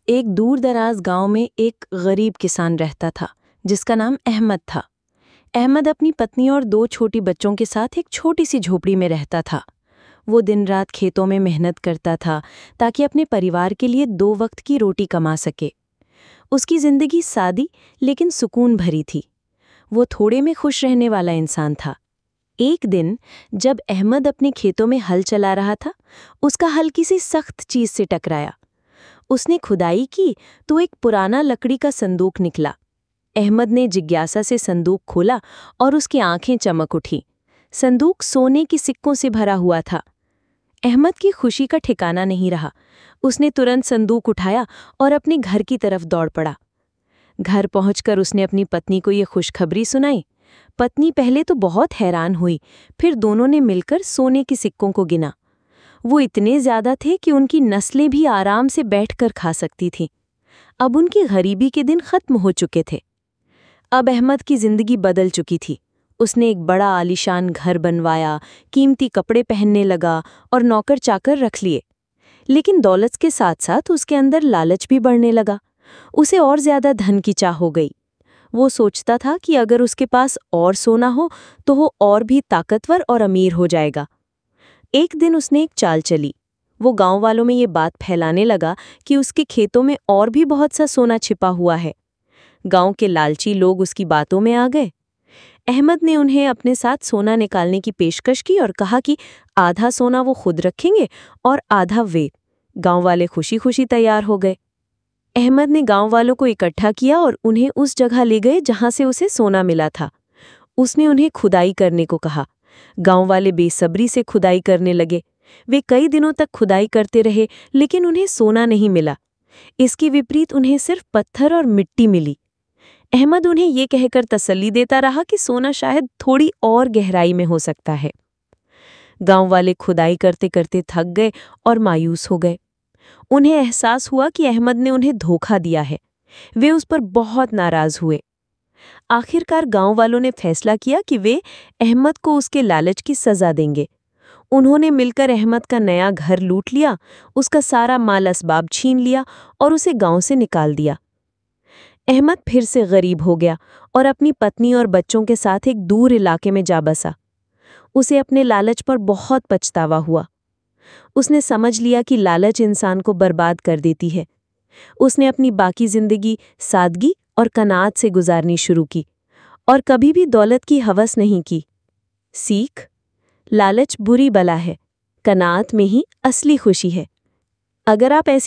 एक दूर दराज गांव में एक गरीब किसान रहता था जिसका नाम अहमद था। अहमद अपनी पत्नी और 2 छोटी बच्चों के साथ एक छोटी सी झोपड़ी में रहता था। वो दिन रात खेतों में मेहनत करता था ताकि अपने परिवार के लिए 2 वक्त की रोटी कमा सके। उसकी जिंदगी सादी लेकिन सुकून भरी थी। वो थोड़े में खुश रहने वाला इंसान था। एक दिन जब अहमद अपने खेतों में हल चला रहा था, उसका हल किसी सख्त चीज से टकराया। उसने खुदाई की तो एक पुराना लकड़ी का संदूक निकला। अहमद ने जिज्ञासा से संदूक खोला और उसकी आंखें चमक उठी। संदूक सोने के सिक्कों से भरा हुआ था। अहमद की खुशी का ठिकाना नहीं रहा। उसने तुरंत संदूक उठाया और अपने घर की तरफ दौड़ पड़ा। घर पहुंचकर उसने अपनी पत्नी को ये खुशखबरी सुनाई। पत्नी पहले तो बहुत हैरान हुई, फिर दोनों ने मिलकर सोने के सिक्कों को गिना। वो इतने ज्यादा थे कि उनकी नस्लें भी आराम से बैठकर खा सकती थीं। अब उनकी गरीबी के दिन खत्म हो चुके थे। अब अहमद की जिंदगी बदल चुकी थी। उसने एक बड़ा आलीशान घर बनवाया, कीमती कपड़े पहनने लगा और नौकर चाकर रख लिए। लेकिन दौलत के साथ साथ उसके अंदर लालच भी बढ़ने लगा। उसे और ज्यादा धन की चाह हो गई। वो सोचता था कि अगर उसके पास और सोना हो तो वो और भी ताकतवर और अमीर हो जाएगा। एक दिन उसने एक चाल चली। वो गांव वालों में ये बात फैलाने लगा कि उसके खेतों में और भी बहुत सा सोना छिपा हुआ है। गांव के लालची लोग उसकी बातों में आ गए। अहमद ने उन्हें अपने साथ सोना निकालने की पेशकश की और कहा कि आधा सोना वो खुद रखेंगे और आधा वे। गांव वाले खुशी खुशी तैयार हो गए। अहमद ने गांव वालों को इकट्ठा किया और उन्हें उस जगह ले गए जहां से उसे सोना मिला था। उसने उन्हें खुदाई करने को कहा। गांव वाले बेसब्री से खुदाई करने लगे। वे कई दिनों तक खुदाई करते रहे, लेकिन उन्हें सोना नहीं मिला। इसके विपरीत उन्हें सिर्फ पत्थर और मिट्टी मिली। अहमद उन्हें ये कहकर तसल्ली देता रहा कि सोना शायद थोड़ी और गहराई में हो सकता है। गांव वाले खुदाई करते करते थक गए और मायूस हो गए। उन्हें एहसास हुआ कि अहमद ने उन्हें धोखा दिया है। वे उस पर बहुत नाराज हुए। आखिरकार गांव वालों ने फैसला किया कि वे अहमद को उसके लालच की सजा देंगे। उन्होंने मिलकर अहमद का नया घर लूट लिया, उसका सारा माल असबाब छीन लिया और उसे गांव से निकाल दिया। अहमद फिर से गरीब हो गया और अपनी पत्नी और बच्चों के साथ एक दूर इलाके में जा बसा। उसे अपने लालच पर बहुत पछतावा हुआ। उसने समझ लिया कि लालच इंसान को बर्बाद कर देती है। उसने अपनी बाकी जिंदगी सादगी और कनात से गुजारनी शुरू की और कभी भी दौलत की हवस नहीं की। सीख: लालच बुरी बला है, कनात में ही असली खुशी है। अगर आप ऐसी